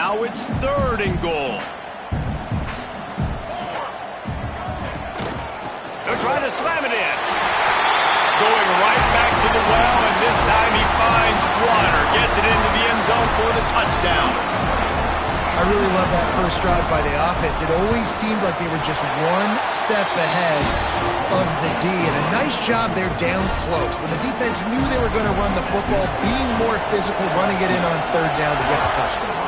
Now it's 3rd and goal. They're trying to slam it in. Going right back to the well, and this time he finds water. Gets it into the end zone for the touchdown. I really love that first drive by the offense. It always seemed like they were just one step ahead of the D, and a nice job there down close. When the defense knew they were going to run the football, being more physical, running it in on 3rd down to get the touchdown.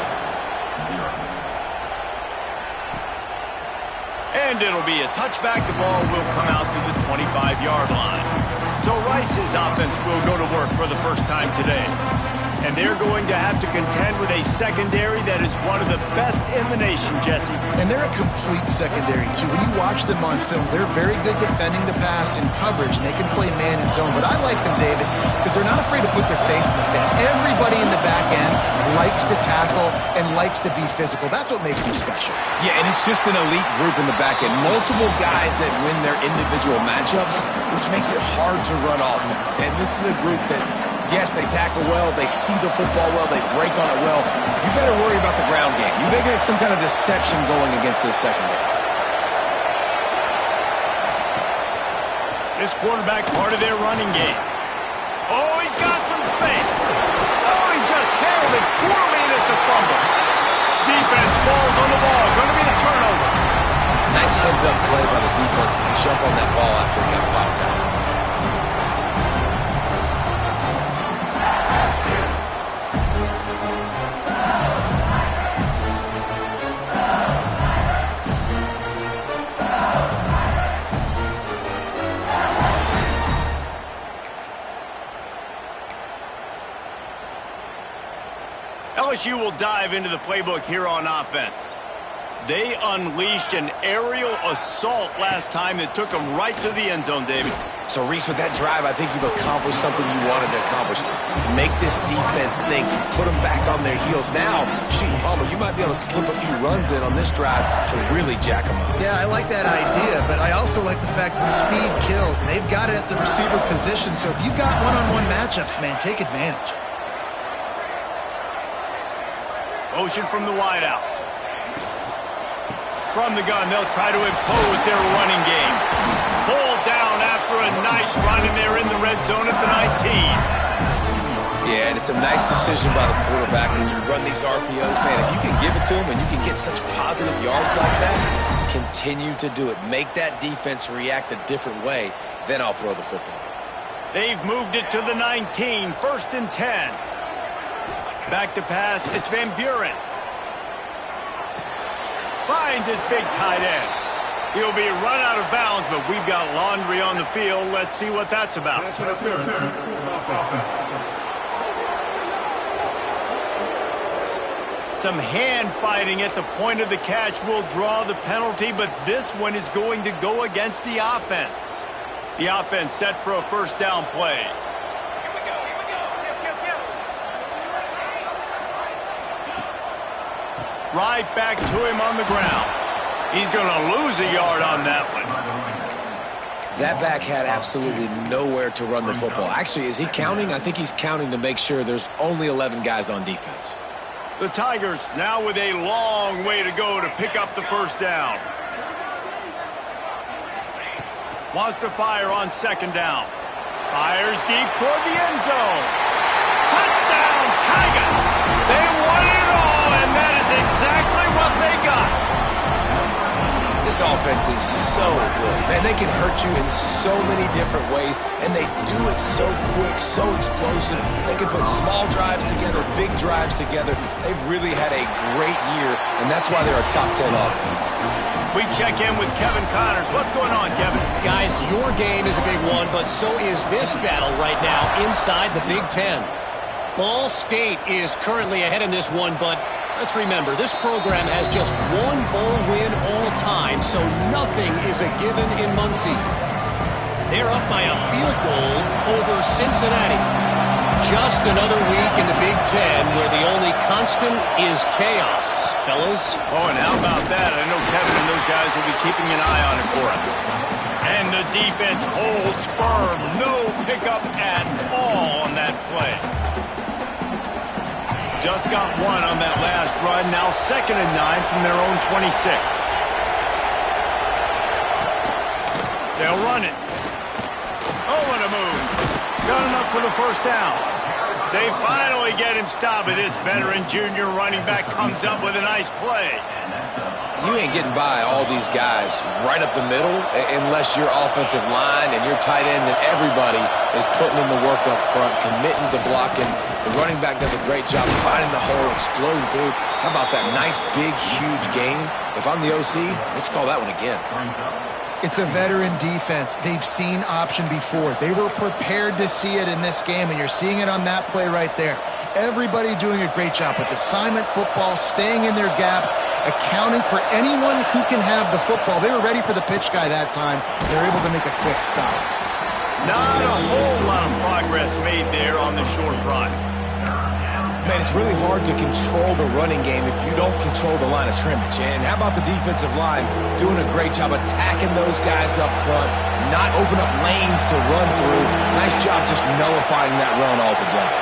And it'll be a touchback. The ball will come out to the 25-yard line. So Rice's offense will go to work for the first time today. And they're going to have to contend with a secondary that is one of the best in the nation, Jesse. And they're a complete secondary, too. When you watch them on film, they're very good defending the pass and coverage, and they can play man and zone. But I like them, David, because they're not afraid to put their face in the fan. Everybody in the back end likes to tackle and likes to be physical. That's what makes them special. Yeah, and it's just an elite group in the back end. Multiple guys that win their individual matchups, which makes it hard to run offense. And this is a group that, yes, they tackle well, they see the football well, they break on it well. You better worry about the ground game. You better get some kind of deception going against this secondary. This quarterback part of their running game. Oh, he's got some space. Oh, he just handled it poorly, and it's a fumble. Defense falls on the ball. Going to be a turnover. Nice heads-up play by the defense to jump on that ball after he got popped out. LSU will dive into the playbook here on offense. They unleashed an aerial assault last time that took them right to the end zone, David. So, Reese, with that drive, I think you've accomplished something you wanted to accomplish. Make this defense think. Put them back on their heels. Now, shoot, Palmer, you might be able to slip a few runs in on this drive to really jack them up. Yeah, I like that idea, but I also like the fact that speed kills, and they've got it at the receiver position. So if you've got one-on-one matchups, man, take advantage. Motion from the wideout. From the gun, they'll try to impose their running game. Pulled down after a nice run, and they're in the red zone at the 19. Yeah, and it's a nice decision by the quarterback when you run these RPOs. Man, if you can give it to them and you can get such positive yards like that, continue to do it. Make that defense react a different way, then I'll throw the football. They've moved it to the 19, 1st and 10. Back to pass, it's Van Buren. Finds his big tight end. He'll be run out of bounds, but we've got laundry on the field. Let's see what that's about. Some hand fighting at the point of the catch will draw the penalty, but this one is going to go against the offense. The offense set for a 1st down play. Right back to him on the ground. He's going to lose a yard on that one. That back had absolutely nowhere to run the football. Actually, is he counting? I think he's counting to make sure there's only 11 guys on defense. The Tigers now with a long way to go to pick up the 1st down. Wants to fire on 2nd down. Fires deep toward the end zone. Touchdown, Tigers! They won it all, and that is exactly what they got. This offense is so good. Man, they can hurt you in so many different ways, and they do it so quick, so explosive. They can put small drives together, big drives together. They've really had a great year, and that's why they're a top 10 offense. We check in with Kevin Connors. What's going on, Kevin? Guys, your game is a big one, but so is this battle right now inside the Big Ten. Ball State is currently ahead in this one, but let's remember, this program has just one bowl win all time, so nothing is a given in Muncie. They're up by a field goal over Cincinnati. Just another week in the Big Ten where the only constant is chaos, fellas. Oh, and how about that? I know Kevin and those guys will be keeping an eye on it for us. And the defense holds firm. No pickup at all on that play. just got one on that last run. Now 2nd and 9 from their own 26. They'll run it. Oh, what a move. Got enough for the first down. They finally get him stopped, but this veteran junior running back comes up with a nice play. You ain't getting by all these guys right up the middle unless your offensive line and your tight ends and everybody is putting in the work up front, committing to blocking. The running back does a great job finding the hole, exploding through. How about that nice, big, huge gain? If I'm the OC, let's call that one again. It's a veteran defense. They've seen option before. They were prepared to see it in this game, and you're seeing it on that play right there. Everybody doing a great job with assignment football, staying in their gaps, accounting for anyone who can have the football. They were ready for the pitch guy that time. They're able to make a quick stop. Not a whole lot of progress made there on the short run. Man, it's really hard to control the running game if you don't control the line of scrimmage. And how about the defensive line doing a great job attacking those guys up front, not open up lanes to run through. Nice job just nullifying that run altogether.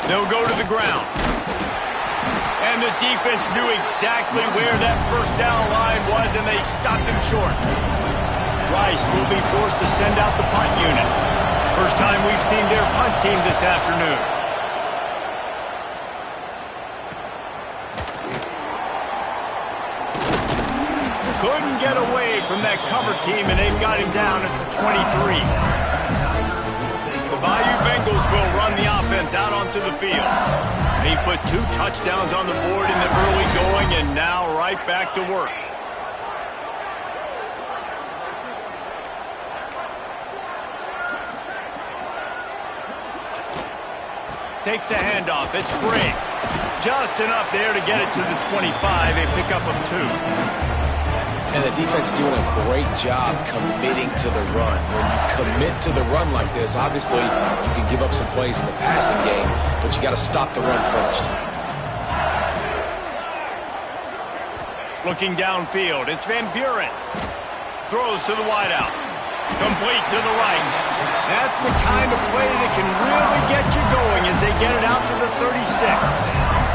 They'll go to the ground. And the defense knew exactly where that first down line was, and they stopped him short. Rice will be forced to send out the punt unit. First time we've seen their punt team this afternoon. Couldn't get away from that cover team, and they've got him down at the 23. The Bayou Bengals will run the offense out onto the field. He put 2 touchdowns on the board in the early going, and now right back to work. Takes the handoff. It's free. Just enough there to get it to the 25. A pickup of 2. And the defense doing a great job committing to the run. When you commit to the run like this, obviously you can give up some plays in the passing game, but you got to stop the run first. Looking downfield, it's Van Buren. Throws to the wideout. Complete to the right. That's the kind of play that can really get you going as they get it out to the 36.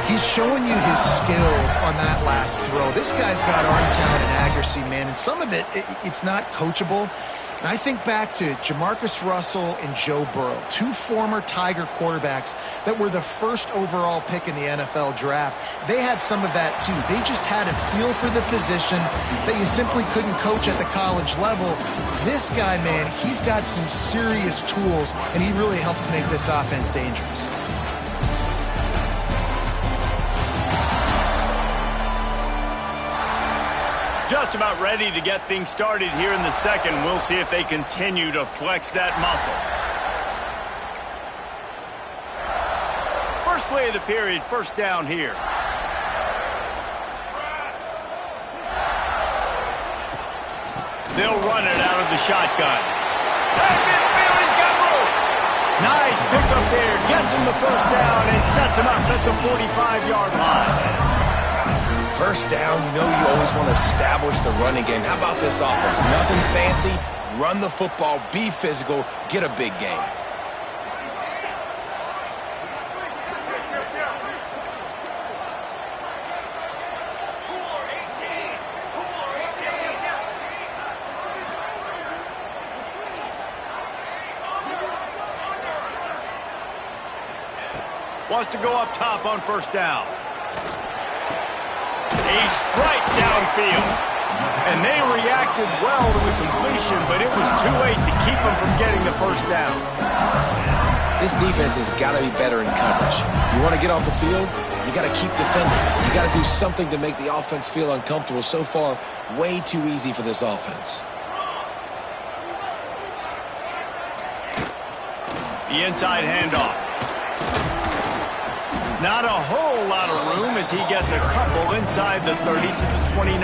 He's showing you his skills on that last throw. This guy's got arm talent and accuracy, man, and some of it's not coachable. And I think back to Jamarcus Russell and Joe Burrow, 2 former Tiger quarterbacks that were the first overall pick in the NFL draft. They had some of that too. They just had a feel for the position that you simply couldn't coach at the college level. This guy, man, he's got some serious tools, and he really helps make this offense dangerous. Just about ready to get things started here in the second. We'll see if they continue to flex that muscle. First play of the period, first down here. They'll run it out of the shotgun. Hey, midfield, he's got room. Nice pickup there. Gets him the first down and sets him up at the 45-yard line. First down, you know you always want to establish the running game. How about this offense? Nothing fancy. Run the football, be physical, get a big gain. Wants to go up top on first down. A strike downfield. And they reacted well to the completion, but it was too late to keep them from getting the first down. This defense has got to be better in coverage. You want to get off the field, you got to keep defending. You got to do something to make the offense feel uncomfortable. So far, way too easy for this offense. The inside handoff. Not a whole lot of room as he gets a couple inside the 30 to the 29.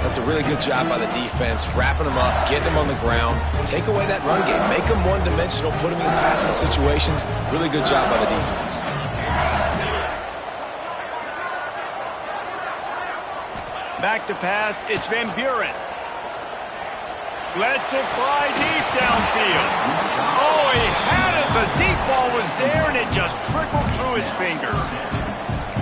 That's a really good job by the defense, wrapping them up, getting them on the ground. Take away that run game. Make them one-dimensional, put them in passing situations. Really good job by the defense. Back to pass, it's Van Buren. Lets it fly deep downfield. Oh, he had it The deep ball was there, and it just trickled through his fingers.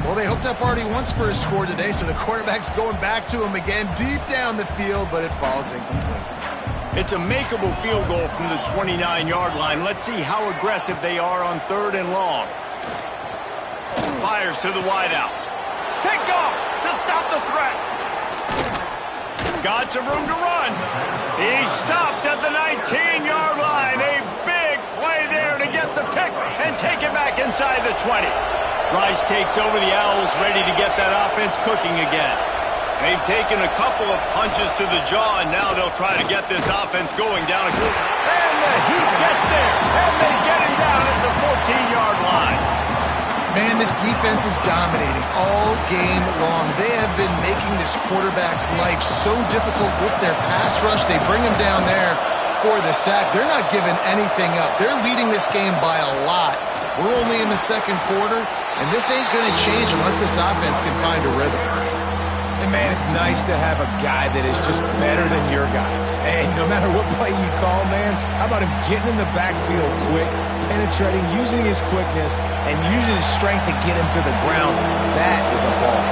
Well, they hooked up already once for a score today, so the quarterback's going back to him again deep down the field, but it falls incomplete. It's a makeable field goal from the 29-yard line. Let's see how aggressive they are on 3rd and long. Fires to the wideout. Picked off to stop the threat. Got some room to run. He stopped at the 19-yard line. A big play there to get the pick and take it back inside the 20. Rice takes over the Owls, ready to get that offense cooking again. They've taken a couple of punches to the jaw, and now they'll try to get this offense going down. And the Heat gets there, and they get him down at the 14-yard line. Man, this defense is dominating all game long. They have been making this quarterback's life so difficult with their pass rush. They bring him down there for the sack. They're not giving anything up. They're leading this game by a lot. We're only in the 2nd quarter, and this ain't going to change unless this offense can find a rhythm. And, man, it's nice to have a guy that is just better than your guys. And no matter what play you call, man, how about him getting in the backfield quick, penetrating, using his quickness, and using his strength to get him to the ground? That is a ball.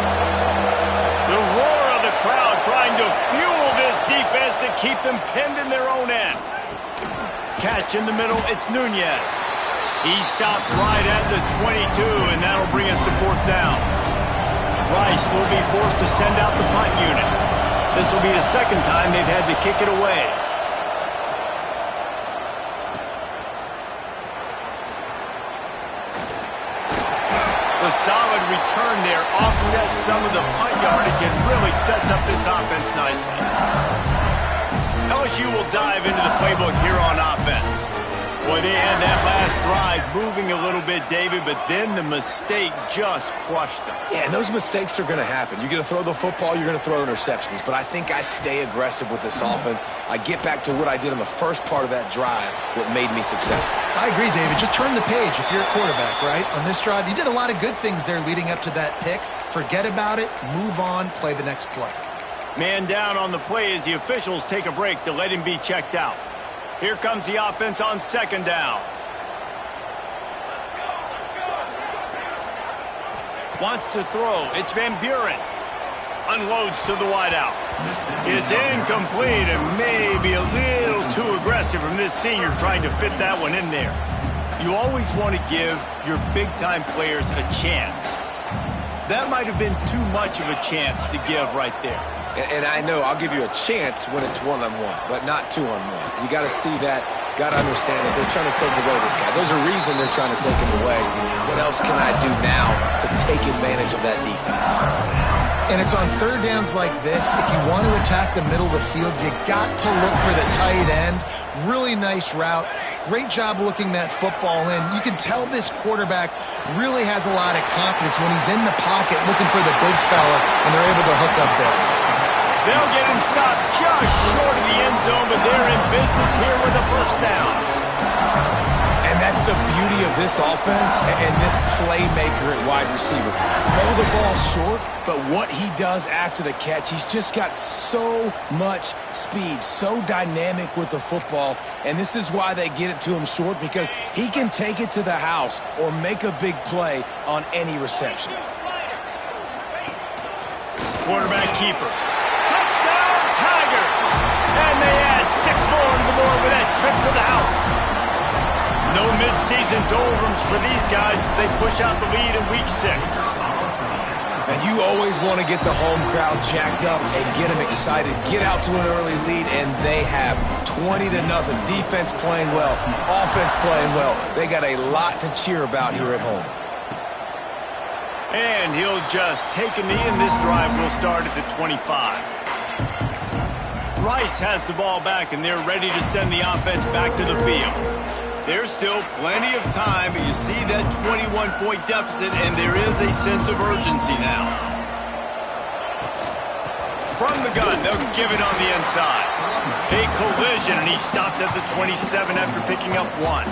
The roar of the crowd trying to fuel this defense to keep them pinned in their own end. Catch in the middle, it's Nunez. He stopped right at the 22, and that'll bring us to 4th down. Rice will be forced to send out the punt unit. This will be the 2nd time they've had to kick it away. The solid return there offsets some of the punt yardage and really sets up this offense nicely. LSU will dive into the playbook here on offense. Boy, they had that last drive moving a little bit, David, but then the mistake just crushed them. Yeah, and those mistakes are going to happen. You're going to throw the football, you're going to throw interceptions, but I think I stay aggressive with this offense. I get back to what I did in the first part of that drive that made me successful. I agree, David. Just turn the page if you're a quarterback, right? On this drive, you did a lot of good things there leading up to that pick. Forget about it, move on, play the next play. Man down on the play as the officials take a break to let him be checked out. Here comes the offense on 2nd down. Wants to throw. It's Van Buren. Unloads to the wideout. It's incomplete and maybe a little too aggressive from this senior trying to fit that one in there. You always want to give your big-time players a chance. That might have been too much of a chance to give right there. And I know I'll give you a chance when it's one-on-one, but not two-on-one. You got to see that, got to understand that they're trying to take away this guy. There's a reason they're trying to take him away. What else can I do now to take advantage of that defense? And it's on 3rd downs like this. If you want to attack the middle of the field, you got to look for the tight end. Really nice route. Great job looking that football in. You can tell this quarterback really has a lot of confidence when he's in the pocket looking for the big fella, and they're able to hook up there. They'll get him stopped just short of the end zone, but they're in business here with a 1st down. And that's the beauty of this offense and this playmaker at wide receiver. Throw the ball short, but what he does after the catch, he's just got so much speed, so dynamic with the football, and this is why they get it to him short, because he can take it to the house or make a big play on any reception. Quarterback keeper. Touchdown, Tigers! And they add 6 more to the board with that trip to the house. No midseason doldrums for these guys as they push out the lead in Week 6. And you always want to get the home crowd jacked up and get them excited. Get out to an early lead, and they have 20-0. Defense playing well, offense playing well. They got a lot to cheer about here at home. And he'll just take a knee, and this drive will start at the 25. Rice has the ball back, and they're ready to send the offense back to the field. There's still plenty of time, but you see that 21-point deficit, and there is a sense of urgency now. From the gun, they'll give it on the inside. A collision, and he stopped at the 27 after picking up 1.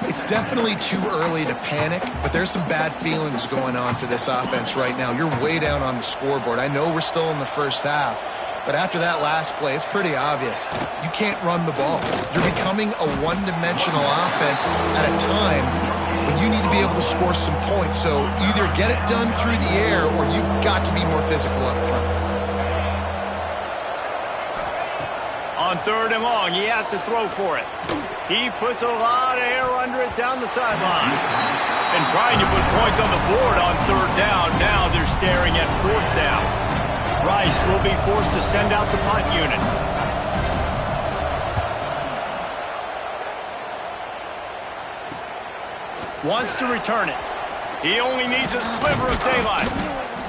It's definitely too early to panic, but there's some bad feelings going on for this offense right now. You're way down on the scoreboard. I know we're still in the first half, But after that last play, it's pretty obvious. You can't run the ball. You're becoming a one-dimensional offense at a time when you need to be able to score some points. So either get it done through the air or you've got to be more physical up front. On 3rd and long, he has to throw for it. He puts a lot of air under it down the sideline. And trying to put points on the board on 3rd down. Now they're staring at 4th down. Rice will be forced to send out the punt unit. Wants to return it. He only needs a sliver of daylight.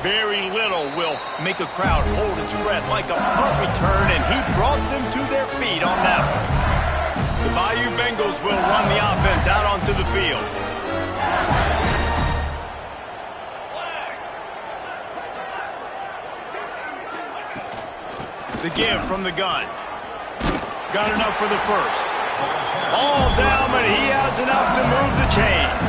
Very little will make a crowd hold its breath like a punt return, and he brought them to their feet on that one. The Bayou Bengals will run the offense out onto the field. The give from the gun. Got enough for the first. All down, but he has enough to move the chains.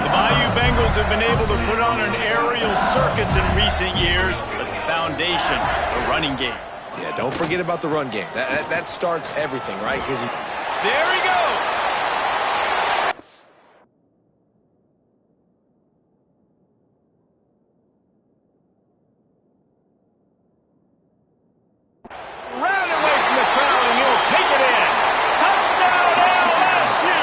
The Bayou Bengals have been able to put on an aerial circus in recent years, but the foundation, the running game. Yeah, don't forget about the run game. That starts everything, right? Because there he goes. Round away from the crowd, and he'll take it in. Touchdown, LSU!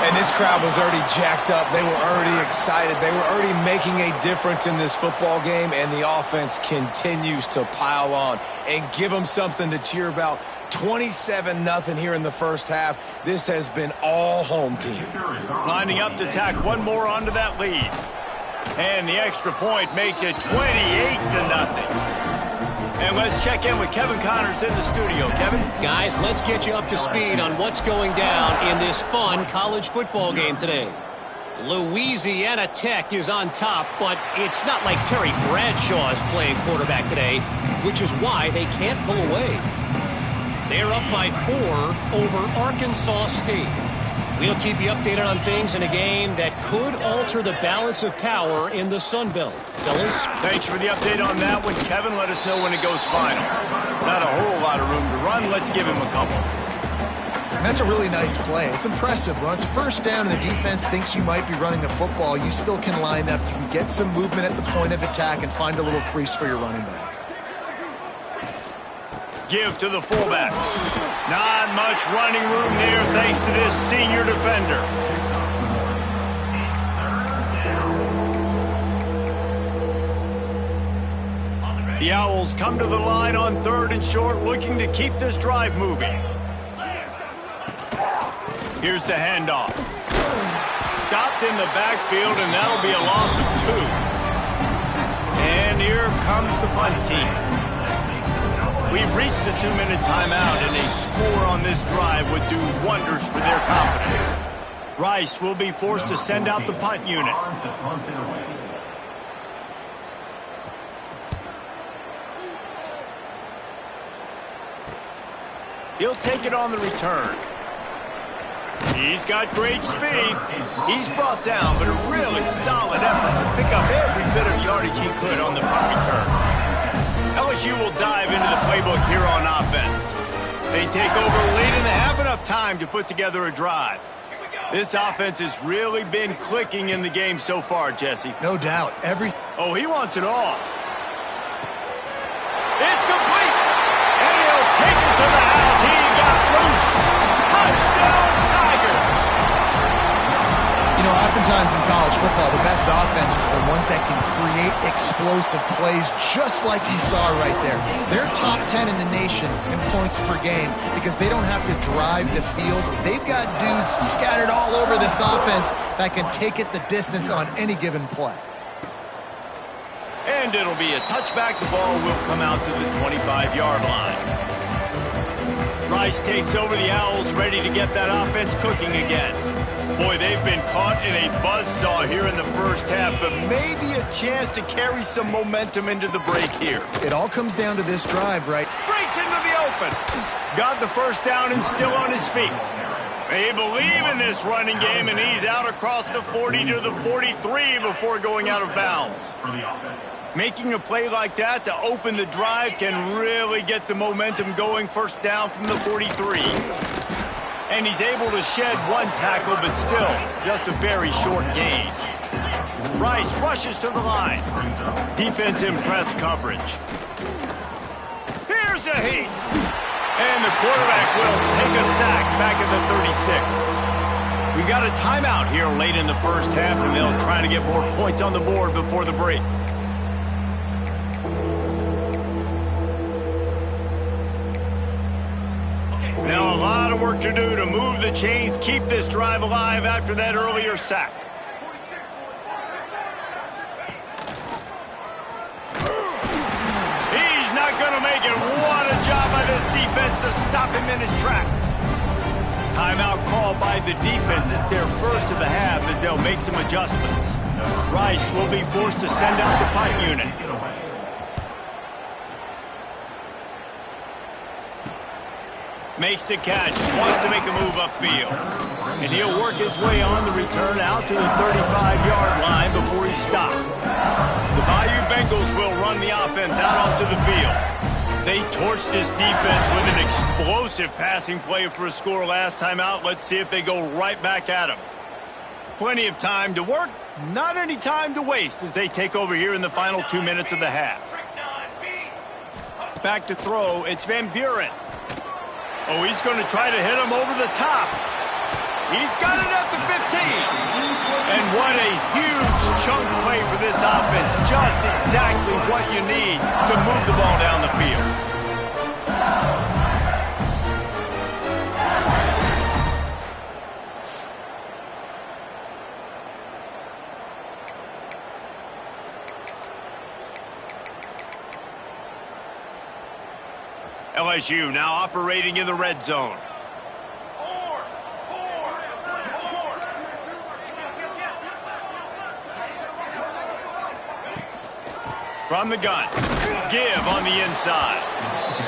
And this crowd was already jacked up. They were already excited. They were already making a difference in this football game, and the offense continues to pile on and give them something to cheer about. 27-0 here in the first half. This has been all home team. Lining up to tack one more onto that lead. And the extra point makes it 28-0. And let's check in with Kevin Connors in the studio. Kevin? Guys, let's get you up to speed on what's going down in this fun college football game today. Louisiana Tech is on top, but it's not like Terry Bradshaw is playing quarterback today, which is why they can't pull away. They're up by 4 over Arkansas State. We'll keep you updated on things in a game that could alter the balance of power in the Sun Belt. Fellas? Thanks for the update on that one, Kevin. Let us know when it goes final. Not a whole lot of room to run. Let's give him a couple. And that's a really nice play. It's impressive. When it's 1st down and the defense thinks you might be running the football, you still can line up. You can get some movement at the point of attack and find a little crease for your running back. Give to the fullback. Not much running room there thanks to this senior defender. The Owls come to the line on 3rd and short, looking to keep this drive moving. Here's the handoff. Stopped in the backfield, and that'll be a loss of 2. And here comes the punt team. We've reached the 2-minute timeout, and a score on this drive would do wonders for their confidence. Rice will be forced to send out the punt unit. He'll take it on the return. He's got great speed. He's brought down, but a really solid effort to pick up every bit of yardage he could on the punt return. LSU will dive into the playbook here on offense. They take over late and have enough time to put together a drive. This offense has really been clicking in the game so far, Jesse. No doubt. Oh, he wants it all. It's complete. And he'll take it to the house. He got loose. Touchdown, Tigers. You know, oftentimes in college football, the best offenses are the ones that can create explosive plays just like you saw right there. They're top 10 in the nation in points per game because they don't have to drive the field. They've got dudes scattered all over this offense that can take it the distance on any given play. And it'll be a touchback. The ball will come out to the 25-yard line. Rice takes over the Owls, ready to get that offense cooking again. Boy, they've been caught in a buzzsaw here in the first half, but maybe a chance to carry some momentum into the break here. It all comes down to this drive, right? Breaks into the open. Got the first down and still on his feet. They believe in this running game, and he's out across the 40 to the 43 before going out of bounds. Making a play like that to open the drive can really get the momentum going. First down from the 43. And he's able to shed one tackle, but still just a very short gain. Rice rushes to the line. Defense in press coverage. Here's a heat. And the quarterback will take a sack back at the 36. We got a timeout here late in the first half, and they'll try to get more points on the board before the break. Now a lot of work to do to move the chains, keep this drive alive after that earlier sack. He's not going to make it. What a job by this defense to stop him in his tracks. Timeout called by the defense. It's their first of the half as they'll make some adjustments. Rice will be forced to send out the punt unit. Makes the catch, wants to make a move upfield. And he'll work his way on the return out to the 35-yard line before he's stopped. The Bayou Bengals will run the offense out onto the field. They torched this defense with an explosive passing play for a score last time out. Let's see if they go right back at him. Plenty of time to work, not any time to waste as they take over here in the final 2 minutes of the half. Back to throw, it's Van Buren. Oh, he's going to try to hit him over the top. He's got it at the 15. And what a huge chunk play for this offense. Just exactly what you need to move the ball down the field. LSU now operating in the red zone. From the gun, give on the inside.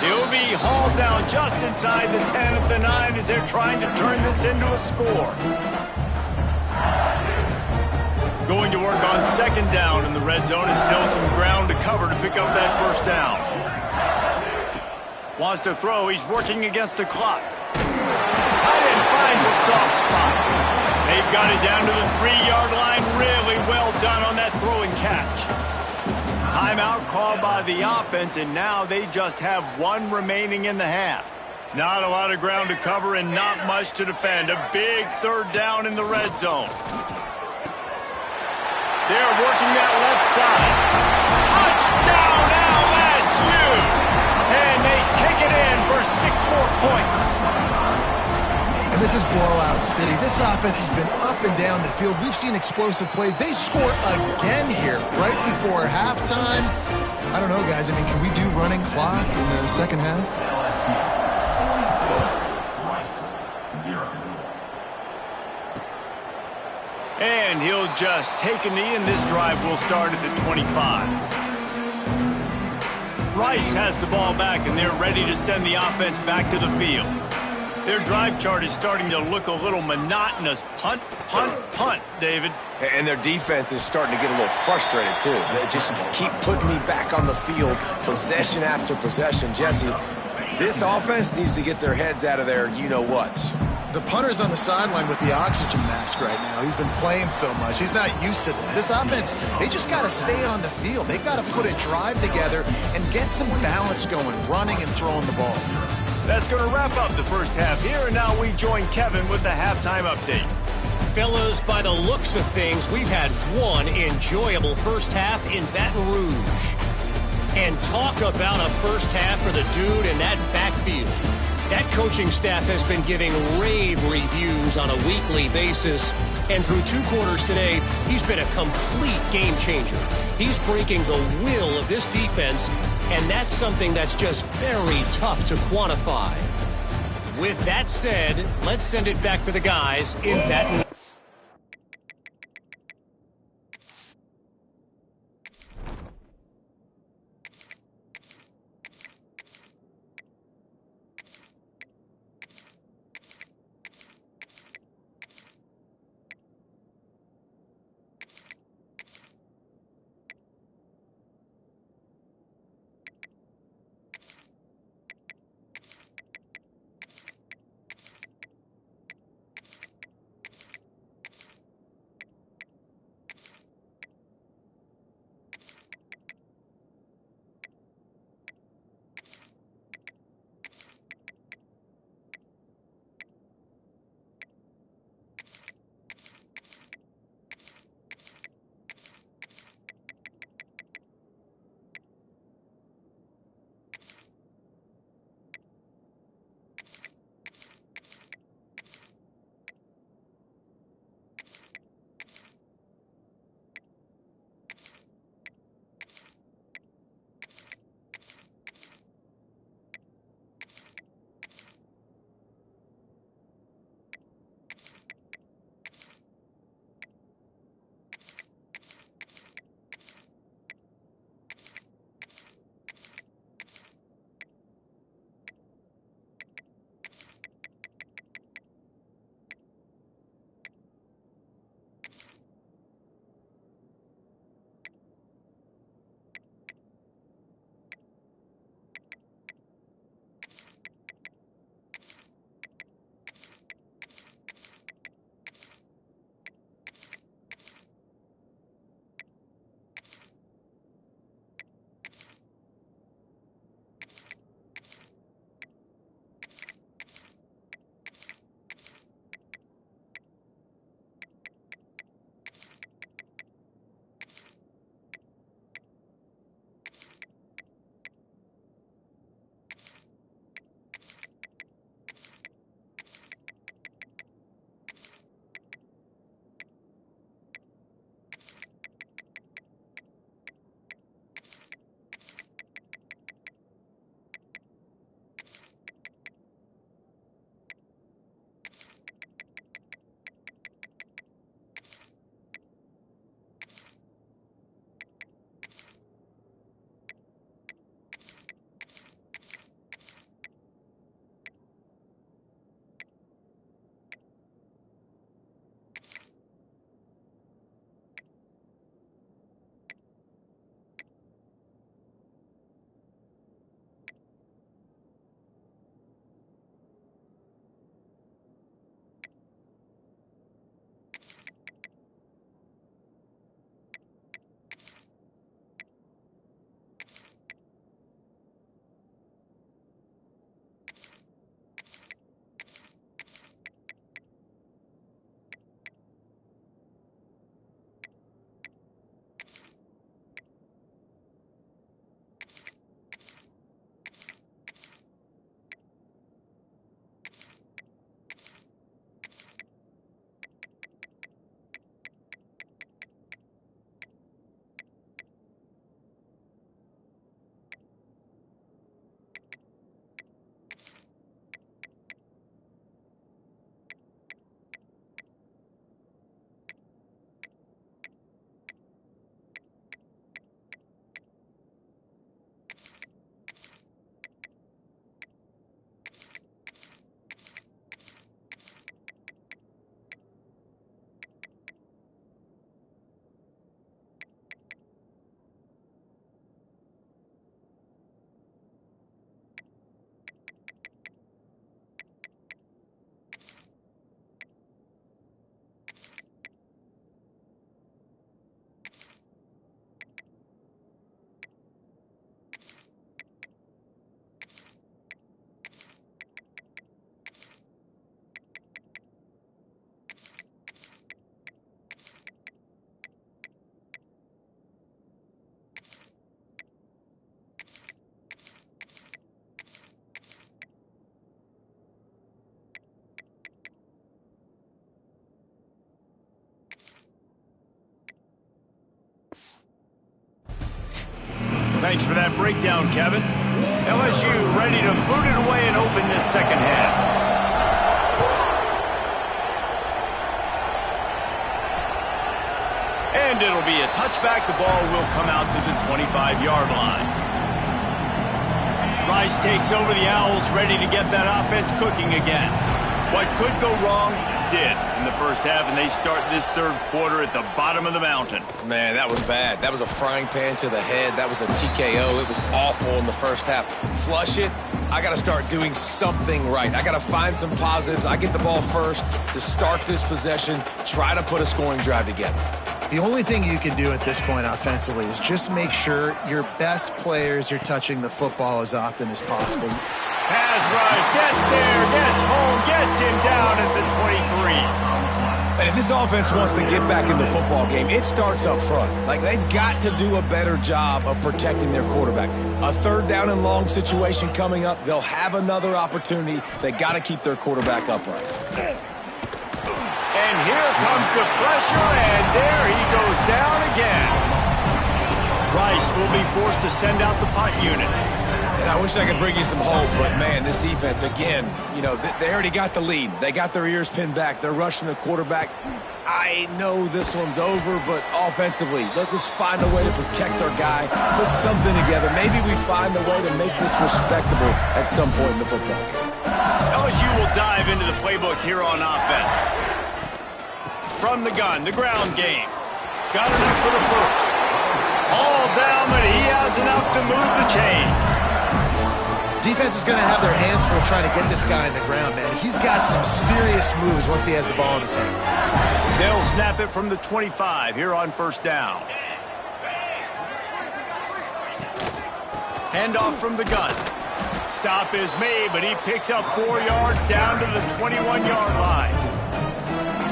He'll be hauled down just inside the 10 at the 9 as they're trying to turn this into a score. Going to work on second down in the red zone is still some ground to cover to pick up that first down. Wants to throw, he's working against the clock. Tight end finds a soft spot. They've got it down to the 3-yard line. Really well done on that throw and catch. Timeout called by the offense, and now they just have one remaining in the half. Not a lot of ground to cover and not much to defend. A big third down in the red zone. They're working that left side. Touchdown LSU! And they take it in for 6 more points. And this is blowout city. This offense has been up and down the field. We've seen explosive plays. They score again here right before halftime. I don't know, guys. I mean, can we do running clock in the second half? And he'll just take a knee, and this drive will start at the 25. Rice has the ball back, and they're ready to send the offense back to the field. Their drive chart is starting to look a little monotonous. Punt, punt, punt, David. And their defense is starting to get a little frustrated, too. They just keep putting me back on the field, possession after possession. Jesse, this offense needs to get their heads out of their you-know-whats. The punter's on the sideline with the oxygen mask right now. He's been playing so much. He's not used to this. This offense, they just got to stay on the field. They've got to put a drive together and get some balance going, running and throwing the ball. That's going to wrap up the first half here, and now we join Kevin with the halftime update. Fellas, by the looks of things, we've had one enjoyable first half in Baton Rouge. And talk about a first half for the dude in that backfield. That coaching staff has been giving rave reviews on a weekly basis. And through 2 quarters today, he's been a complete game changer. He's breaking the will of this defense, and that's something that's just very tough to quantify. With that said, let's send it back to the guys in Baton. Thanks for that breakdown, Kevin. LSU ready to boot it away and open this second half. And it'll be a touchback. The ball will come out to the 25-yard line. Rice takes over the Owls, ready to get that offense cooking again. What could go wrong did in the first half, and they start this third quarter at the bottom of the mountain. Man, that was bad. That was a frying pan to the head. That was a TKO. It was awful in the first half. Flush it. I got to start doing something right. I got to find some positives. I get the ball first to start this possession, try to put a scoring drive together. The only thing you can do at this point offensively is just make sure your best players are touching the football as often as possible. Pass rush, gets there, gets home, gets him down at the 23. And if this offense wants to get back in the football game, it starts up front. Like, they've got to do a better job of protecting their quarterback. A third down and long situation coming up. They'll have another opportunity. They got to keep their quarterback upright. And here comes the pressure, and there he goes down again. Rice will be forced to send out the punt unit. And I wish I could bring you some hope, but, man, this defense, again, you know, they already got the lead. They got their ears pinned back. They're rushing the quarterback. I know this one's over, but offensively, let us find a way to protect our guy, put something together. Maybe we find a way to make this respectable at some point in the football game. LSU will dive into the playbook here on offense. From the gun, the ground game. Got enough for the first. All down, but he has enough to move the chains. Defense is going to have their hands full trying to get this guy in the ground, man. He's got some serious moves once he has the ball in his hands. They'll snap it from the 25 here on first down. Handoff from the gun. Stop is made, but he picks up 4 yards down to the 21-yard line.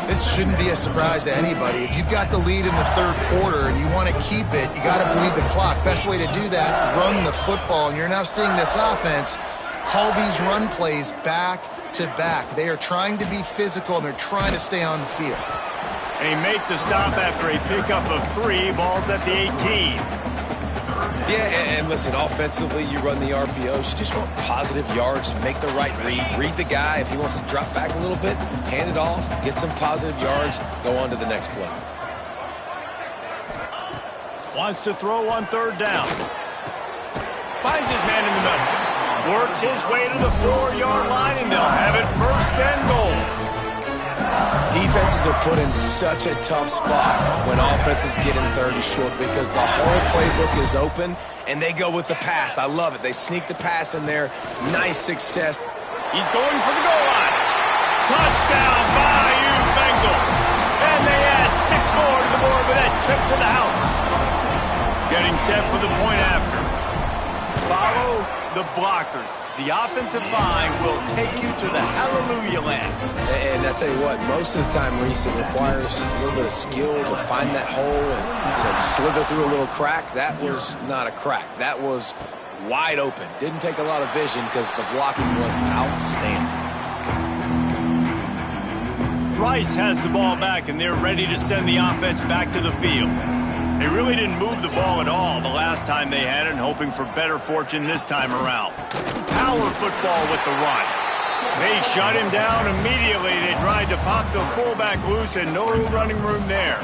This shouldn't be a surprise to anybody. If you've got the lead in the third quarter and you want to keep it, you got to bleed the clock. Best way to do that, run the football. And you're now seeing this offense call these run plays back to back. They are trying to be physical, and they're trying to stay on the field. And he make the stop after a pickup of 3. Balls at the 18. Yeah, and listen, offensively, you run the RPOs. You just want positive yards, make the right read the guy. If he wants to drop back a little bit, hand it off, get some positive yards, go on to the next play. Wants to throw on third down. Finds his man in the middle. Works his way to the 4-yard line, and they'll have it first and goal. Defenses are put in such a tough spot when offenses get in third and short because the whole playbook is open, and they go with the pass. I love it. They sneak the pass in there. Nice success. He's going for the goal line. Touchdown, Bayou Bengals. And they add 6 more to the board with that trip to the house. Getting set for the point after. Follow the blockers. The offensive line will take you to the hallelujah land. And I tell you what, most of the time, Reese, it requires a little bit of skill to find that hole and slither through a little crack. That was not a crack. That was wide open. Didn't take a lot of vision because the blocking was outstanding. Rice has the ball back, and they're ready to send the offense back to the field. They really didn't move the ball at all the last time they had it, and hoping for better fortune this time around. Power football with the run. They shut him down immediately. They tried to pop the fullback loose, and no running room there.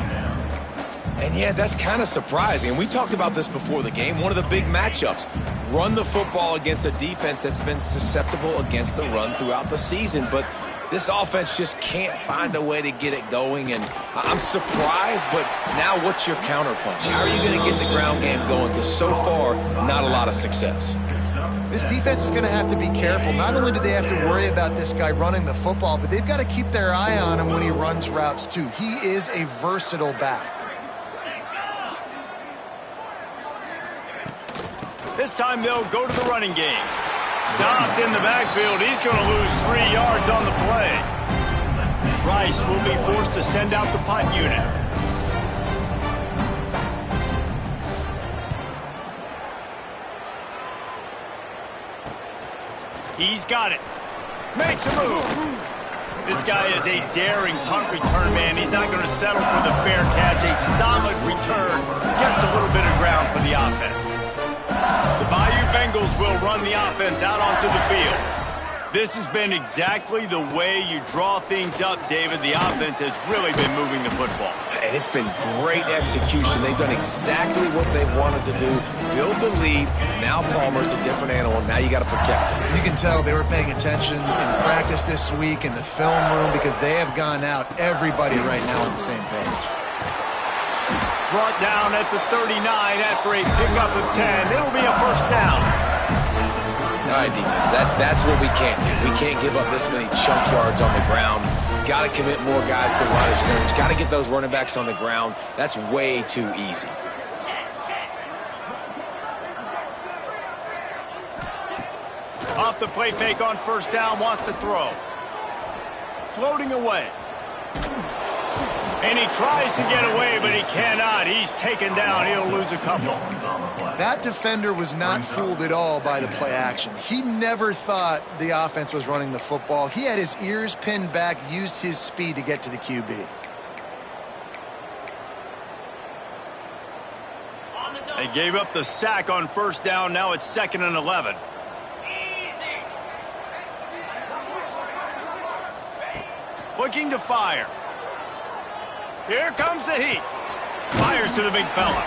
And yeah, that's kind of surprising. We talked about this before the game. One of the big matchups. Run the football against a defense that's been susceptible against the run throughout the season. But this offense just can't find a way to get it going, and I'm surprised, but now what's your counterpunch? How are you going to get the ground game going? Because so far, not a lot of success. This defense is going to have to be careful. Not only do they have to worry about this guy running the football, but they've got to keep their eye on him when he runs routes, too. He is a versatile back. This time they'll go to the running game. Stopped in the backfield. He's going to lose 3 yards on the play. Rice will be forced to send out the punt unit. He's got it. Makes a move. This guy is a daring punt return man. He's not going to settle for the fair catch. A solid return. Gets a little bit of ground for the offense. run the offense out onto the field. This has been exactly the way you draw things up, David. The offense has really been moving the football. And it's been great execution. They've done exactly what they've wanted to do. Build the lead. Now Palmer's a different animal. Now you got to protect him. You can tell they were paying attention in practice this week in the film room because they have gone out, everybody right now on the same page. Brought down at the 39 after a pickup of 10. It'll be a first down. All right, defense, that's what we can't do. We can't give up this many chunk yards on the ground. Got to commit more guys to the line of scrimmage. Got to get those running backs on the ground. That's way too easy. Off the play fake on first down, wants to throw. Floating away. And he tries to get away, but he cannot. He's taken down. He'll lose a couple. That defender was not fooled at all by the play action. He never thought the offense was running the football. He had his ears pinned back, used his speed to get to the QB. They gave up the sack on first down. Now it's 2nd and 11. Looking to fire. Here comes the heat. Fires to the big fella.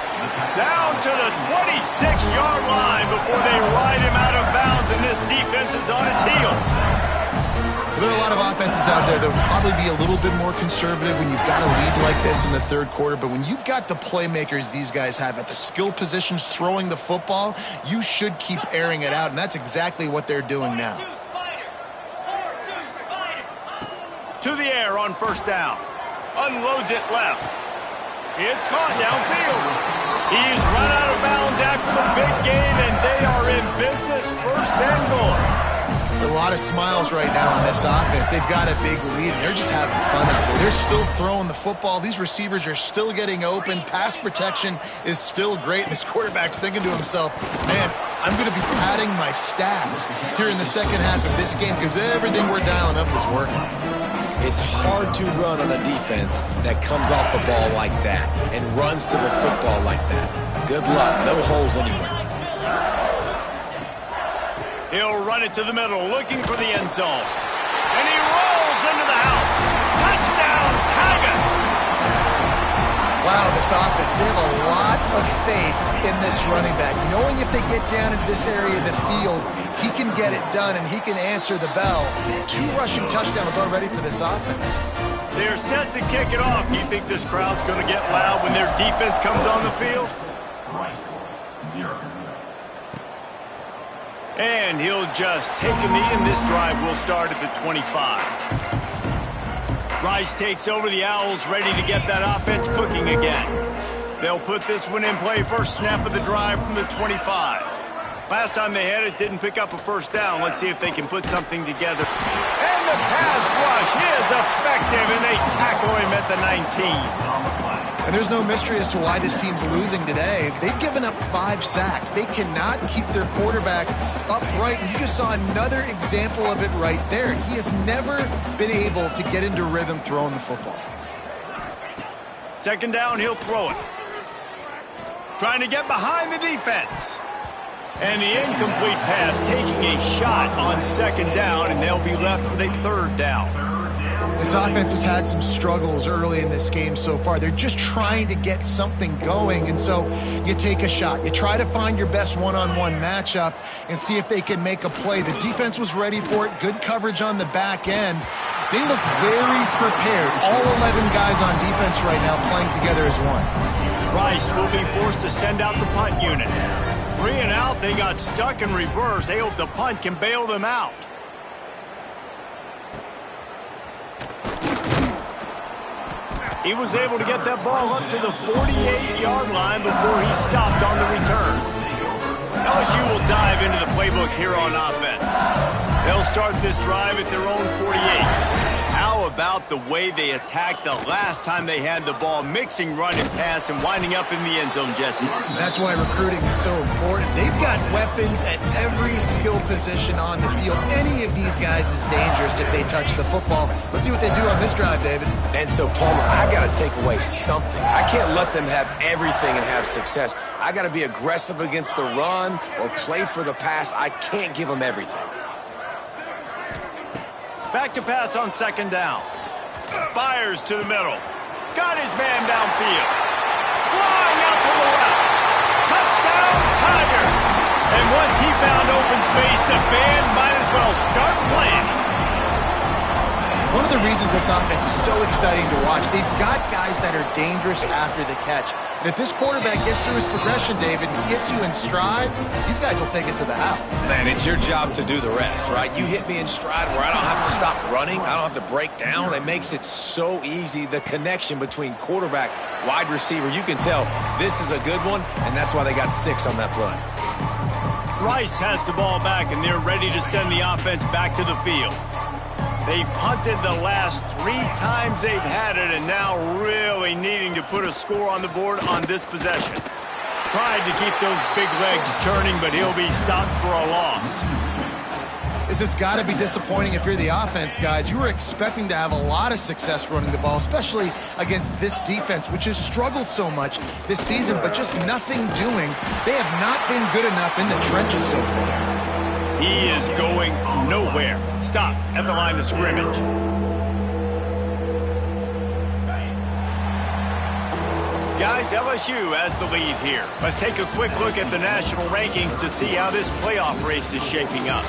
Down to the 26-yard line before they ride him out of bounds, and this defense is on its heels. There are a lot of offenses out there that will probably be a little bit more conservative when you've got a lead like this in the third quarter, but when you've got the playmakers these guys have at the skill positions throwing the football, you should keep airing it out, and that's exactly what they're doing now. To the air on first down. Unloads it left. It's caught downfield. He's run out of bounds after the big gain, and they are in business, 1st and goal. A lot of smiles right now on this offense. They've got a big lead, and they're just having fun out there. They're still throwing the football. These receivers are still getting open. Pass protection is still great. This quarterback's thinking to himself, man, I'm going to be padding my stats here in the second half of this game because everything we're dialing up is working. It's hard to run on a defense that comes off the ball like that and runs to the football like that. Good luck. No holes anywhere. He'll run it to the middle, looking for the end zone. And he rolls into the house. Touchdown, Tigers! Wow, this offense, they have a lot of faith in this running back, knowing if they get down into this area of the field, he can get it done and he can answer the bell. 2 rushing touchdowns already for this offense. They're set to kick it off. Do you think this crowd's going to get loud when their defense comes on the field? And he'll just take a knee, and this drive will start at the 25. Rice takes over the Owls, ready to get that offense cooking again. They'll put this one in play, first snap of the drive from the 25. Last time they had it, didn't pick up a first down. Let's see if they can put something together. And the pass rush is effective, and they tackle him at the 19. And there's no mystery as to why this team's losing today. They've given up 5 sacks. They cannot keep their quarterback upright. And you just saw another example of it right there. He has never been able to get into rhythm throwing the football. 2nd down, he'll throw it. Trying to get behind the defense. And the incomplete pass taking a shot on 2nd down, and they'll be left with a 3rd down. This offense has had some struggles early in this game so far. They're just trying to get something going, and so you take a shot. You try to find your best one-on-one matchup and see if they can make a play. The defense was ready for it. Good coverage on the back end. They look very prepared. All 11 guys on defense right now playing together as one. Rice will be forced to send out the punt unit. 3 and out, they got stuck in reverse. They hope the punt can bail them out. He was able to get that ball up to the 48-yard line before he stopped on the return. LSU will dive into the playbook here on offense. They'll start this drive at their own 48. How about the way they attacked the last time they had the ball, mixing run and pass and winding up in the end zone, Jesse. That's why recruiting is so important. They've got weapons at every skill position on the field. Any of these guys is dangerous if they touch the football. Let's see what they do on this drive, David. And so, Palmer, I got to take away something. I can't let them have everything and have success. I got to be aggressive against the run or play for the pass. I can't give them everything. Back to pass on second down. Fires to the middle. Got his man downfield. Flying out to the left. Touchdown, Tigers! And once he found open space, the band might as well start playing. One of the reasons this offense is so exciting to watch, they've got guys that are dangerous after the catch. And if this quarterback gets through his progression, David, he gets you in stride, these guys will take it to the house. Man, it's your job to do the rest, right? You hit me in stride where I don't have to stop running. I don't have to break down. It makes it so easy, the connection between quarterback, wide receiver. You can tell this is a good one, and that's why they got 6 on that play. Rice has the ball back, and they're ready to send the offense back to the field. They've punted the last 3 times they've had it, and now really needing to put a score on the board on this possession. Tried to keep those big legs churning, but he'll be stopped for a loss. This has got to be disappointing if you're the offense, guys. You were expecting to have a lot of success running the ball, especially against this defense, which has struggled so much this season, but just nothing doing. They have not been good enough in the trenches so far. He is going nowhere. Stop at the line of scrimmage. Guys, LSU has the lead here. Let's take a quick look at the national rankings to see how this playoff race is shaping up.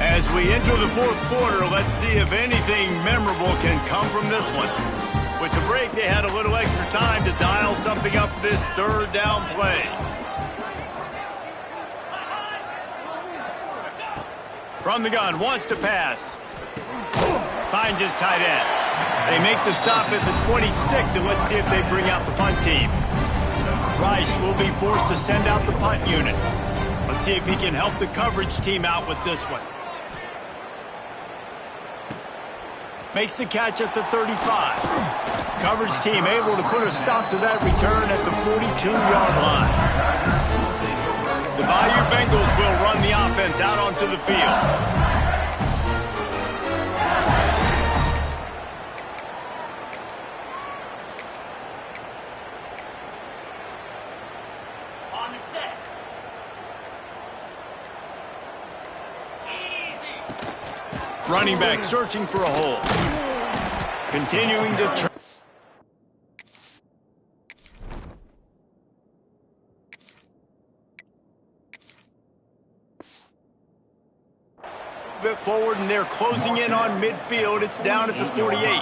As we enter the fourth quarter, let's see if anything memorable can come from this one. With the break, they had a little extra time to dial something up for this third down play. From the gun, wants to pass. Finds his tight end. They make the stop at the 26, and let's see if they bring out the punt team. Rice will be forced to send out the punt unit. Let's see if he can help the coverage team out with this one. Makes the catch at the 35. Coverage team able to put a stop to that return at the 42-yard line. The Bayou Bengals will run the offense out onto the field. On the set. Easy. Running back searching for a hole. Continuing to turn. Bit forward, and they're closing in on midfield. It's down at the 48.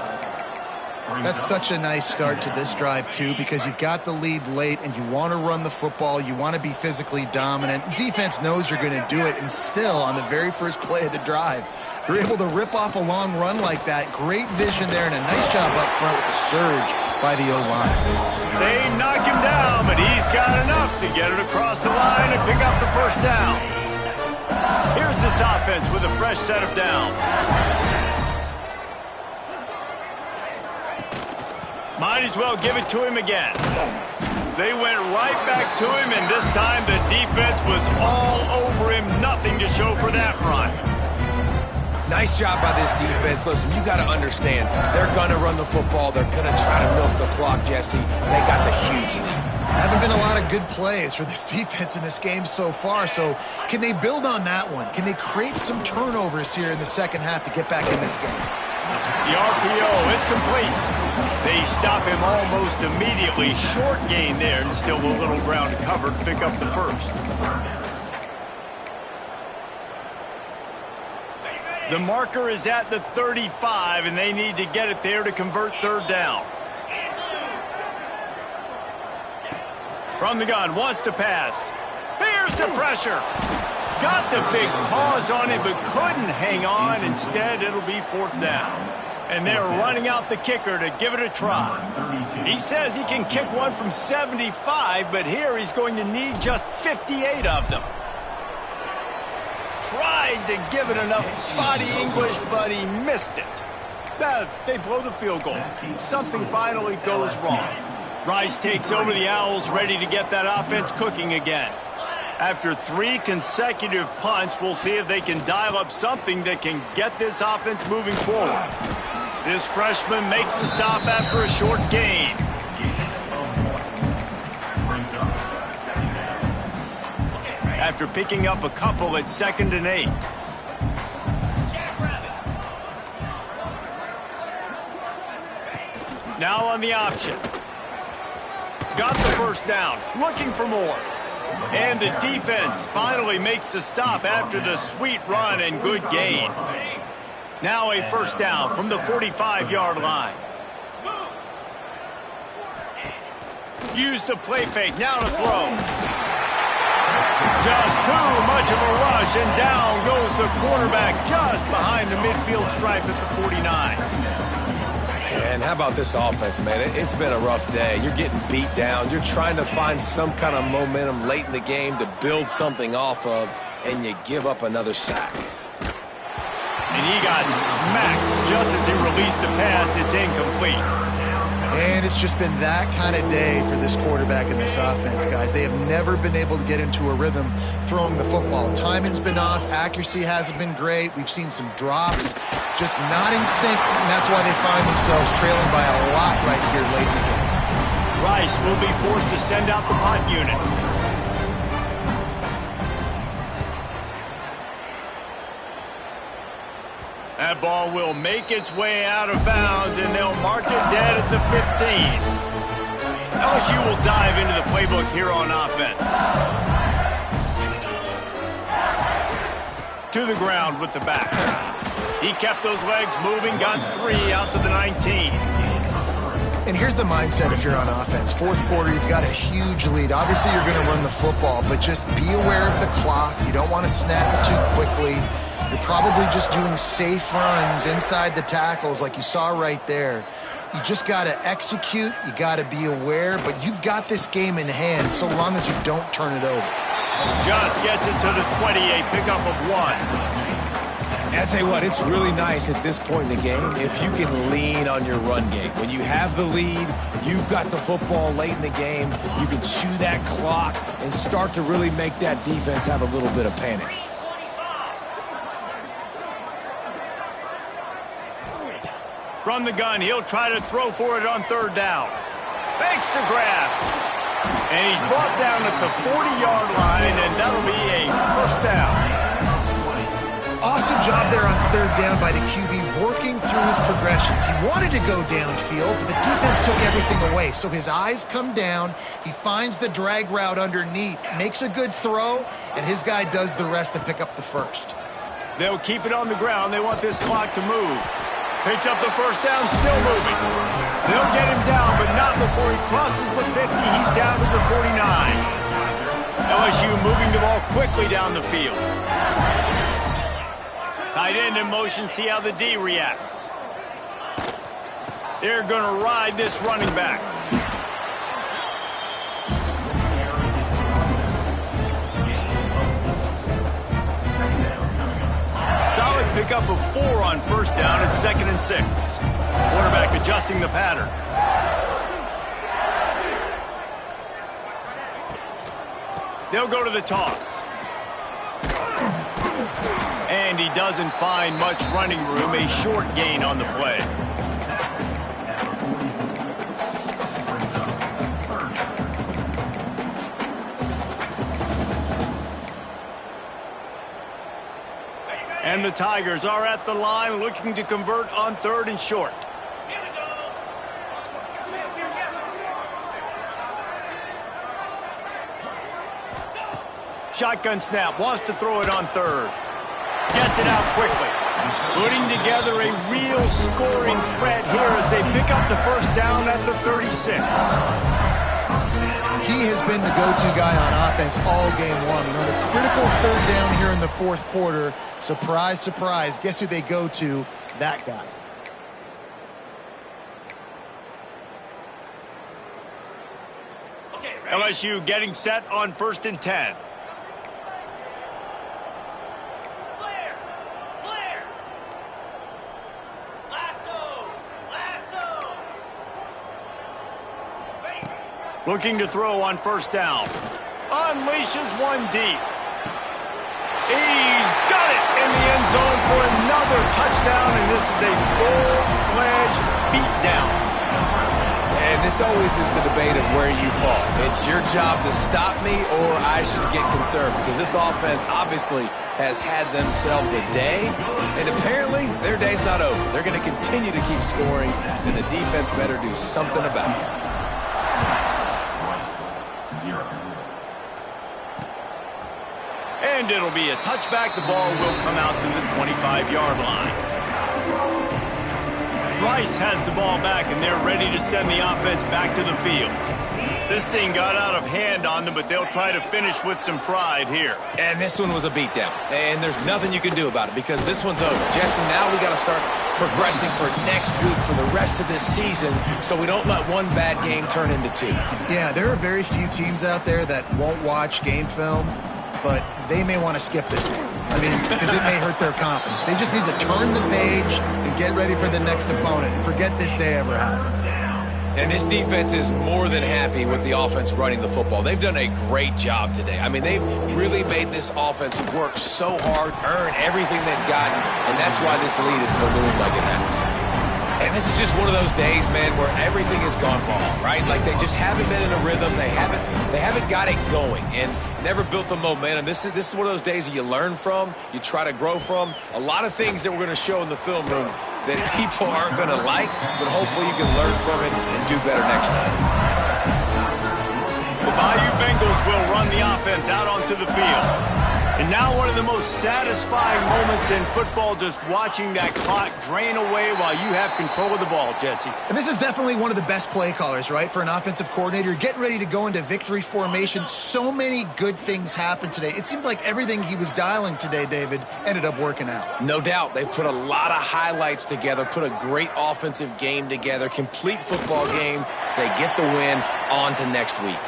That's such a nice start to this drive, too, because you've got the lead late and you want to run the football. You want to be physically dominant. Defense knows you're going to do it, and still, on the very first play of the drive, you're able to rip off a long run like that. Great vision there, and a nice job up front with the surge by the O-line. They knock him down, but he's got enough to get it across the line and pick up the first down. Here's this offense with a fresh set of downs. Might as well give it to him again. They went right back to him, and this time the defense was all over him. Nothing to show for that run. Nice job by this defense. Listen, you got to understand, they're going to run the football. They're going to try to milk the clock, Jesse. They got the huge lead. Haven't been a lot of good plays for this defense in this game so far, so can they build on that one? Can they create some turnovers here in the second half to get back in this game? The RPO, it's complete. They stop him almost immediately. Short gain there, and still a little ground covered to pick up the first. The marker is at the 35, and they need to get it there to convert third down. From the gun, wants to pass. Here's the pressure. Got the big pause on it, but couldn't hang on. Instead, it'll be fourth down. And they're running out the kicker to give it a try. He says he can kick one from 75, but here he's going to need just 58 of them. Tried to give it enough body English, but he missed it. They blow the field goal. Something finally goes wrong. Rice takes over the Owls, ready to get that offense cooking again. After 3 consecutive punts, we'll see if they can dial up something that can get this offense moving forward. This freshman makes the stop after a short gain. After picking up a couple at 2nd and 8. Now on the option. Got the first down, looking for more. And the defense finally makes the stop after the sweet run and good gain. Now a first down from the 45-yard line. Use the play fake, now to throw. Just too much of a rush, and down goes the quarterback just behind the midfield stripe at the 49. And how about this offense, man? It's been a rough day. You're getting beat down. You're trying to find some kind of momentum late in the game to build something off of, and you give up another sack. And he got smacked just as he released the pass. It's incomplete. And it's just been that kind of day for this quarterback and this offense, guys. They have never been able to get into a rhythm throwing the football. Timing's been off. Accuracy hasn't been great. We've seen some drops, just not in sync, and that's why they find themselves trailing by a lot right here late in the game. Rice will be forced to send out the punt unit. That ball will make its way out of bounds, and they'll mark it dead at the 15. LSU will dive into the playbook here on offense. To the ground with the back. He kept those legs moving, got 3 out to the 19. And here's the mindset if you're on offense. Fourth quarter, you've got a huge lead. Obviously, you're going to run the football, but just be aware of the clock. You don't want to snap it too quickly. You're probably just doing safe runs inside the tackles like you saw right there. You just got to execute. You got to be aware, but you've got this game in hand so long as you don't turn it over. Just gets it to the 20, a pickup of 1. And I tell you what, it's really nice at this point in the game if you can lean on your run game. When you have the lead, you've got the football late in the game, you can chew that clock and start to really make that defense have a little bit of panic. From the gun, he'll try to throw for it on 3rd down. Fakes the grab. And he's brought down at the 40-yard line, and that'll be a first down. Awesome job there on 3rd down by the QB, working through his progressions. He wanted to go downfield, but the defense took everything away. So his eyes come down. He finds the drag route underneath, makes a good throw, and his guy does the rest to pick up the first. They'll keep it on the ground. They want this clock to move. Picks up the first down, still moving. They'll get him down, but not before he crosses the 50. He's down to the 49. LSU moving the ball quickly down the field. Tight end in motion, see how the D reacts. They're going to ride this running back. Solid pickup of 4 on first down at 2nd and 6. Quarterback adjusting the pattern. They'll go to the toss. And he doesn't find much running room, a short gain on the play. And the Tigers are at the line looking to convert on 3rd and short. Shotgun snap, wants to throw it on 3rd. Gets it out quickly. Putting together a real scoring threat here as they pick up the first down at the 36. He has been the go-to guy on offense all game long. You know, the critical 3rd down here in the 4th quarter. Surprise, surprise. Guess who they go to? That guy. LSU getting set on 1st and 10. Looking to throw on 1st down. Unleashes one deep. He's got it in the end zone for another touchdown, and this is a full-fledged beatdown. And this always is the debate of where you fall. It's your job to stop me, or I should get concerned, because this offense obviously has had themselves a day, and apparently their day's not over. They're going to continue to keep scoring, and the defense better do something about it. And it'll be a touchback. The ball will come out to the 25-yard line. Rice has the ball back, and they're ready to send the offense back to the field. This thing got out of hand on them, but they'll try to finish with some pride here. And this one was a beatdown, and there's nothing you can do about it because this one's over. Jesse, now we got to start progressing for next week for the rest of this season so we don't let one bad game turn into two. Yeah, there are very few teams out there that won't watch game film, but they may want to skip this one. I mean, because it may hurt their confidence. They just need to turn the page and get ready for the next opponent and forget this day ever happened. And this defense is more than happy with the offense running the football. They've done a great job today. I mean, they've really made this offense work so hard, earn everything they've gotten, and that's why this lead has ballooned like it has. And this is just one of those days, man, where everything has gone wrong, right? Like they just haven't been in a rhythm. They haven't got it going and never built the momentum. This is one of those days that you learn from, you try to grow from. A lot of things that we're going to show in the film room that people aren't going to like, but hopefully you can learn from it and do better next time. The Bayou Bengals will run the offense out onto the field. And now one of the most satisfying moments in football, just watching that clock drain away while you have control of the ball, Jesse. And this is definitely one of the best play callers, right, for an offensive coordinator. Getting ready to go into victory formation. So many good things happened today. It seemed like everything he was dialing today, David, ended up working out. No doubt. They've put a lot of highlights together, put a great offensive game together, complete football game. They get the win. On to next week.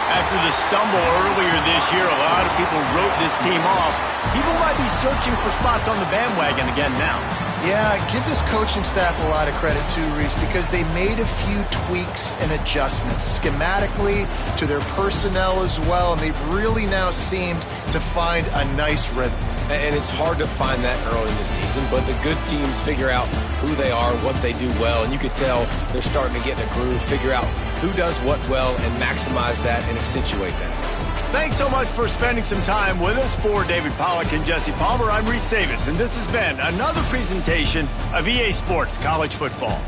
After the stumble earlier this year, a lot of people wrote this team off. People might be searching for spots on the bandwagon again now. Yeah, give this coaching staff a lot of credit too, Reese, because they made a few tweaks and adjustments schematically to their personnel as well, and they've really now seemed to find a nice rhythm. And it's hard to find that early in the season, but the good teams figure out who they are, what they do well, and you could tell they're starting to get in a groove, figure out who does what well, and maximize that and accentuate that. Thanks so much for spending some time with us. For David Pollack and Jesse Palmer, I'm Reese Davis, and this has been another presentation of EA Sports College Football.